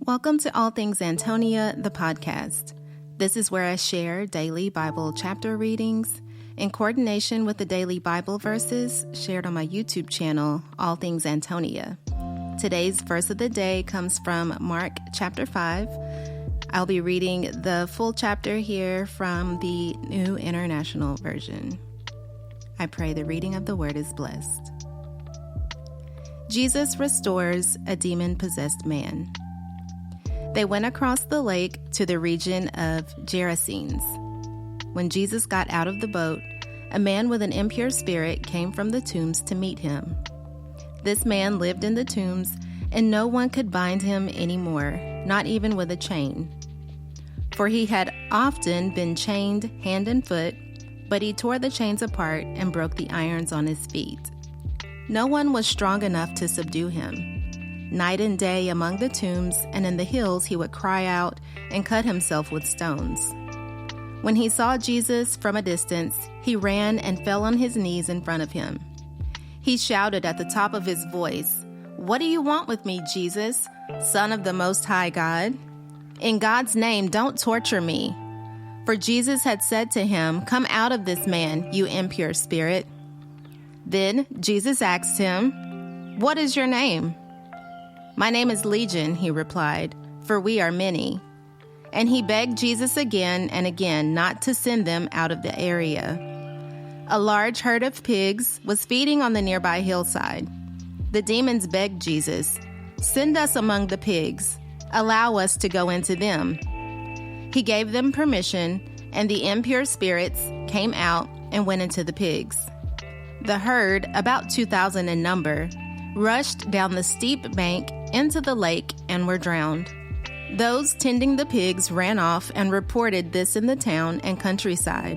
Welcome to All Things Antonia, the podcast. This is where I share daily Bible chapter readings in coordination with the daily Bible verses shared on my YouTube channel, All Things Antonia. Today's verse of the day comes from Mark chapter 5. I'll be reading the full chapter here from the New International Version. I pray the reading of the word is blessed. Jesus restores a demon-possessed man. They went across the lake to the region of Gerasenes. When Jesus got out of the boat, a man with an impure spirit came from the tombs to meet him. This man lived in the tombs, and no one could bind him anymore, not even with a chain. For he had often been chained hand and foot, but he tore the chains apart and broke the irons on his feet. No one was strong enough to subdue him. Night and day among the tombs and in the hills he would cry out and cut himself with stones. When he saw Jesus from a distance, he ran and fell on his knees in front of him. He shouted at the top of his voice, "What do you want with me, Jesus, Son of the Most High God? In God's name, don't torture me." For Jesus had said to him, "Come out of this man, you impure spirit." Then Jesus asked him, "What is your name?" "My name is Legion," he replied, "for we are many." And he begged Jesus again and again not to send them out of the area. A large herd of pigs was feeding on the nearby hillside. The demons begged Jesus, "Send us among the pigs. Allow us to go into them." He gave them permission, and the impure spirits came out and went into the pigs. The herd, about 2,000 in number, rushed down the steep bank into the lake and were drowned. Those tending the pigs ran off and reported this in the town and countryside,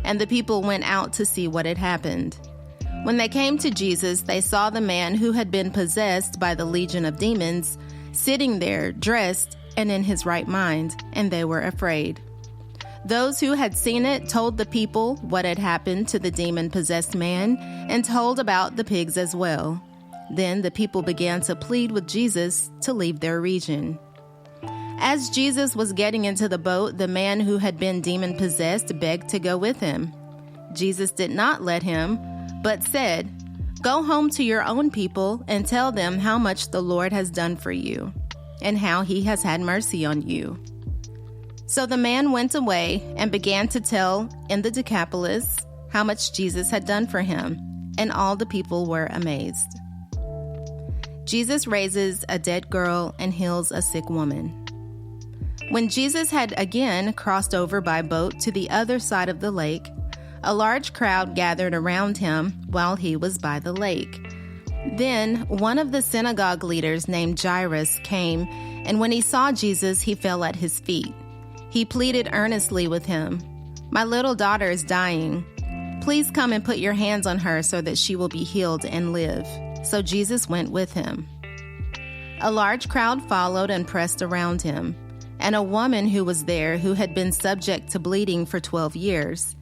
and the people went out to see what had happened. When they came to Jesus, they saw the man who had been possessed by the legion of demons sitting there, dressed and in his right mind, and they were afraid. Those who had seen it told the people what had happened to the demon-possessed man and told about the pigs as well. Then the people began to plead with Jesus to leave their region. As Jesus was getting into the boat, the man who had been demon-possessed begged to go with him. Jesus did not let him, but said, "Go home to your own people and tell them how much the Lord has done for you and how he has had mercy on you." So the man went away and began to tell in the Decapolis how much Jesus had done for him, and all the people were amazed. Jesus raises a dead girl and heals a sick woman. When Jesus had again crossed over by boat to the other side of the lake, a large crowd gathered around him while he was by the lake. Then one of the synagogue leaders named Jairus came, and when he saw Jesus, he fell at his feet. He pleaded earnestly with him, "My little daughter is dying. Please come and put your hands on her so that she will be healed and live." So Jesus went with him. A large crowd followed and pressed around him, and a woman who was there who had been subject to bleeding for 12 years.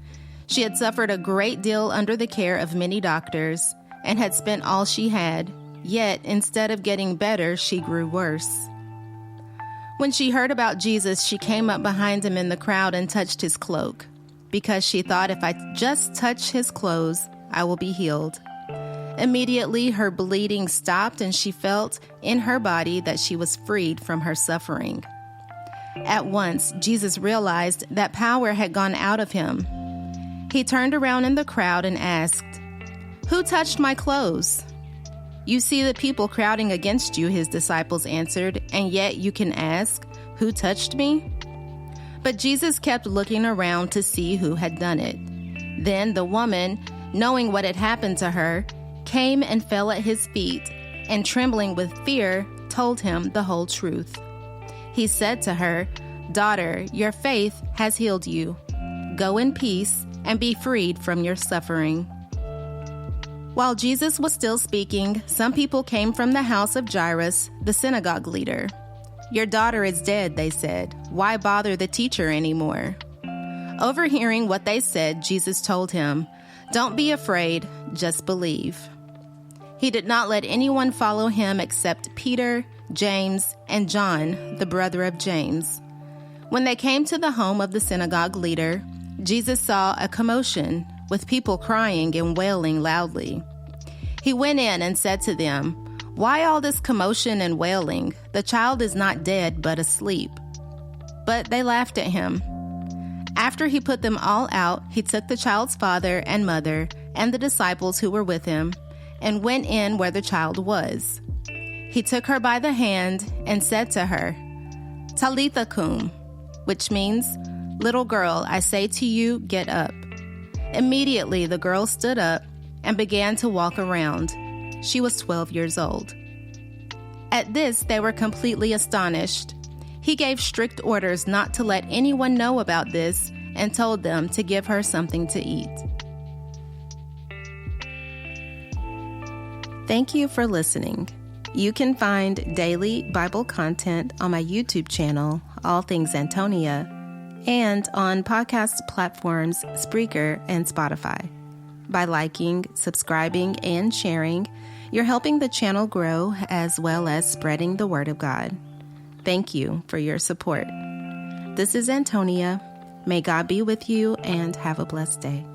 She had suffered a great deal under the care of many doctors and had spent all she had, yet instead of getting better, she grew worse. When she heard about Jesus, she came up behind him in the crowd and touched his cloak, because she thought, "If I just touch his clothes, I will be healed." Immediately, her bleeding stopped, and she felt in her body that she was freed from her suffering. At once, Jesus realized that power had gone out of him. He turned around in the crowd and asked, "Who touched my clothes?" "You see the people crowding against you," his disciples answered, "and yet you can ask, 'Who touched me?'" But Jesus kept looking around to see who had done it. Then the woman, knowing what had happened to her, came and fell at his feet, and trembling with fear, told him the whole truth. He said to her, "Daughter, your faith has healed you. Go in peace and be freed from your suffering." While Jesus was still speaking, some people came from the house of Jairus, the synagogue leader. "Your daughter is dead," they said. "Why bother the teacher anymore?" Overhearing what they said, Jesus told him, "Don't be afraid, just believe." He did not let anyone follow him except Peter, James, and John, the brother of James. When they came to the home of the synagogue leader, Jesus saw a commotion with people crying and wailing loudly. He went in and said to them, "Why all this commotion and wailing? The child is not dead, but asleep." But they laughed at him. After he put them all out, he took the child's father and mother and the disciples who were with him and went in where the child was. He took her by the hand and said to her, "Talitha cum," which means, "Little girl, I say to you, get up." Immediately the girl stood up and began to walk around. She was 12 years old. At this, they were completely astonished. He gave strict orders not to let anyone know about this and told them to give her something to eat. Thank you for listening. You can find daily Bible content on my YouTube channel, All Things Antonia, and on podcast platforms Spreaker and Spotify. By liking, subscribing, and sharing, you're helping the channel grow as well as spreading the word of God. Thank you for your support. This is Antonia. May God be with you and have a blessed day.